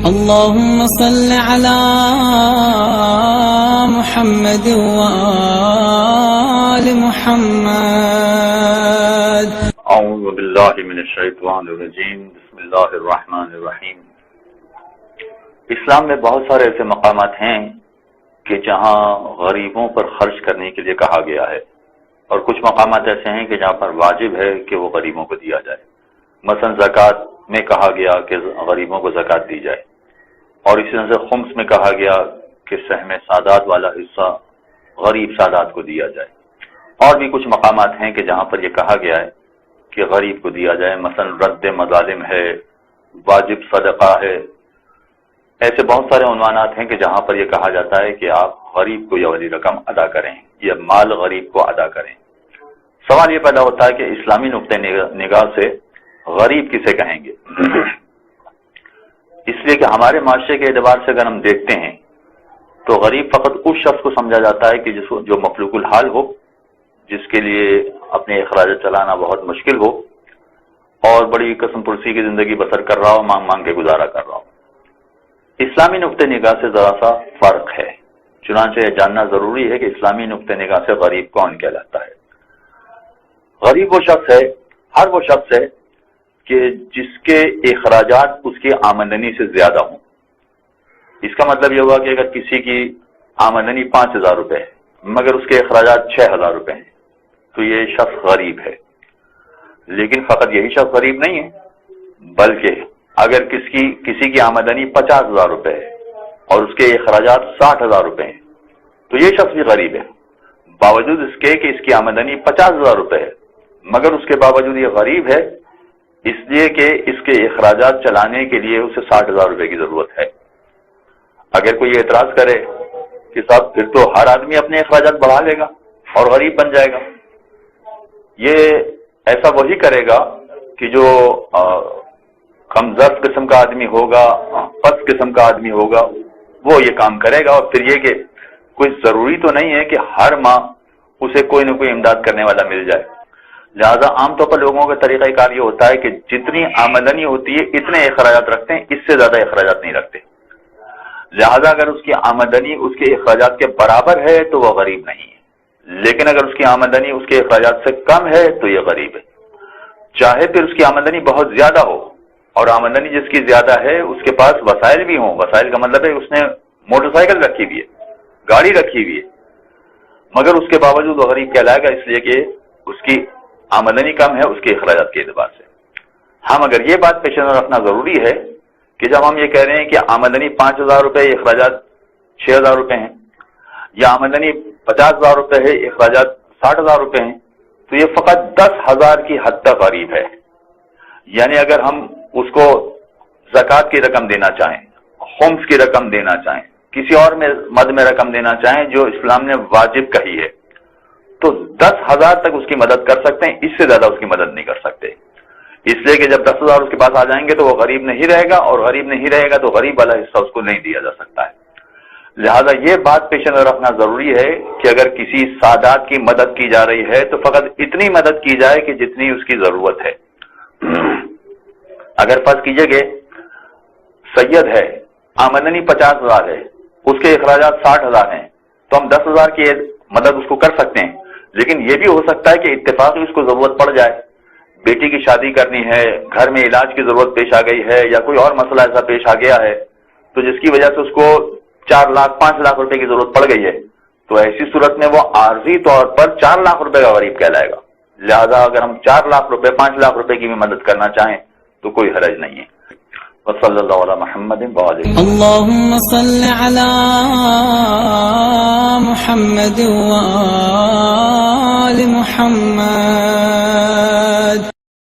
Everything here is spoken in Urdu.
اللهم صل على محمد وآل محمد. اعوذ باللہ من الشیطان الرجیم. بسم اللہ الرحمن الرحیم. اسلام میں بہت سارے ایسے مقامات ہیں کہ جہاں غریبوں پر خرچ کرنے کے لیے کہا گیا ہے، اور کچھ مقامات ایسے ہیں کہ جہاں پر واجب ہے کہ وہ غریبوں کو دیا جائے. مثلا زکوٰۃ میں کہا گیا کہ غریبوں کو زکوٰۃ دی جائے، اور اسی طرح سے خمس میں کہا گیا کہ سہم سادات والا حصہ غریب سادات کو دیا جائے. اور بھی کچھ مقامات ہیں کہ جہاں پر یہ کہا گیا ہے کہ غریب کو دیا جائے، مثلا رد مظالم ہے، واجب صدقہ ہے. ایسے بہت سارے عنوانات ہیں کہ جہاں پر یہ کہا جاتا ہے کہ آپ غریب کو یہ والی رقم ادا کریں، یہ مال غریب کو ادا کریں. سوال یہ پیدا ہوتا ہے کہ اسلامی نقطۂ نگاہ سے غریب کسے کہیں گے؟ اس لیے کہ ہمارے معاشرے کے اعتبار سے اگر ہم دیکھتے ہیں تو غریب فقط اس شخص کو سمجھا جاتا ہے کہ جو مفلوک الحال ہو، جس کے لیے اپنے اخراجات چلانا بہت مشکل ہو، اور بڑی قسم پرسی کی زندگی بسر کر رہا ہو، مانگ مانگ کے گزارا کر رہا ہو. اسلامی نقطۂ نگاہ سے ذرا سا فرق ہے، چنانچہ یہ جاننا ضروری ہے کہ اسلامی نقطۂ نگاہ سے غریب کون کہلاتا ہے. غریب وہ شخص ہے، ہر وہ شخص ہے کہ جس کے اخراجات اس کی آمدنی سے زیادہ ہوں. اس کا مطلب یہ ہوا کہ اگر کسی کی آمدنی 5,000 روپے ہے مگر اس کے اخراجات 6,000 روپے ہیں تو یہ شخص غریب ہے. لیکن فقط یہی شخص غریب نہیں ہے، بلکہ اگر کسی کی آمدنی 50,000 روپے ہے اور اس کے اخراجات 60,000 روپے ہیں تو یہ شخص بھی غریب ہے. باوجود اس کے کہ اس کی آمدنی 50,000 روپے ہے مگر اس کے باوجود یہ غریب ہے، اس لیے کہ اس کے اخراجات چلانے کے لیے اسے 60,000 روپے کی ضرورت ہے. اگر کوئی اعتراض کرے کہ صاحب پھر تو ہر آدمی اپنے اخراجات بڑھا لے گا اور غریب بن جائے گا، یہ ایسا وہی کرے گا کہ جو کمزور قسم کا آدمی ہوگا، پست قسم کا آدمی ہوگا، وہ یہ کام کرے گا. اور پھر یہ کہ کوئی ضروری تو نہیں ہے کہ ہر ماہ اسے کوئی نہ کوئی امداد کرنے والا مل جائے. لہذا عام طور پر لوگوں کا طریقہ کار یہ ہوتا ہے کہ جتنی آمدنی ہوتی ہے اتنے اخراجات رکھتے ہیں، اس سے زیادہ اخراجات نہیں رکھتے. لہذا اگر اس کی آمدنی اس کے اخراجات کے برابر ہے تو وہ غریب نہیں ہے، لیکن اگر اس کی آمدنی اس کے اخراجات سے کم ہے تو یہ غریب ہے. چاہے پھر اس کی آمدنی بہت زیادہ ہو، اور آمدنی جس کی زیادہ ہے اس کے پاس وسائل بھی ہوں. وسائل کا مطلب ہے اس نے موٹر سائیکل رکھی ہوئی ہے، گاڑی رکھی ہوئی ہے، مگر اس کے باوجود وہ غریب کہلائے گا، اس لیے کہ اس کی آمدنی کم ہے اس کے اخراجات کے اعتبار سے. ہم اگر یہ بات پیش نظر رکھنا ضروری ہے کہ جب ہم یہ کہہ رہے ہیں کہ آمدنی 5,000 روپے اخراجات 6,000 روپے ہیں، یا آمدنی 50,000 روپے ہے اخراجات 60,000 روپے ہیں، تو یہ فقط 10,000 کی حد تک غریب ہے. یعنی اگر ہم اس کو زکوٰۃ کی رقم دینا چاہیں، خمس کی رقم دینا چاہیں، کسی اور مد میں رقم دینا چاہیں جو اسلام نے واجب کہی ہے، تو 10,000 تک اس کی مدد کر سکتے ہیں، اس سے زیادہ اس کی مدد نہیں کر سکتے. اس لیے کہ جب 10,000 اس کے پاس آ جائیں گے تو وہ غریب نہیں رہے گا، اور غریب نہیں رہے گا تو غریب والا حصہ اس کو نہیں دیا جا سکتا ہے. لہذا یہ بات پیش نظر رکھنا ضروری ہے کہ اگر کسی سادات کی مدد کی جا رہی ہے تو فقط اتنی مدد کی جائے کہ جتنی اس کی ضرورت ہے. اگر فرض کیجئے کہ سید ہے، آمدنی 50,000 ہے، اس کے اخراجات 60,000 ہیں، تو ہم 10,000 کی مدد اس کو کر سکتے ہیں. لیکن یہ بھی ہو سکتا ہے کہ اتفاقی اس کو ضرورت پڑ جائے، بیٹی کی شادی کرنی ہے، گھر میں علاج کی ضرورت پیش آ گئی ہے، یا کوئی اور مسئلہ ایسا پیش آ گیا ہے تو جس کی وجہ سے اس کو 4 لاکھ 5 لاکھ روپے کی ضرورت پڑ گئی ہے، تو ایسی صورت میں وہ عارضی طور پر 4 لاکھ روپے کا غریب کہلائے گا. لہذا اگر ہم 4 لاکھ روپے 5 لاکھ روپے کی بھی مدد کرنا چاہیں تو کوئی حرج نہیں ہے. وصلی اللہ علی محمد وآلہ. اللهم صل على محمد وآل محمد.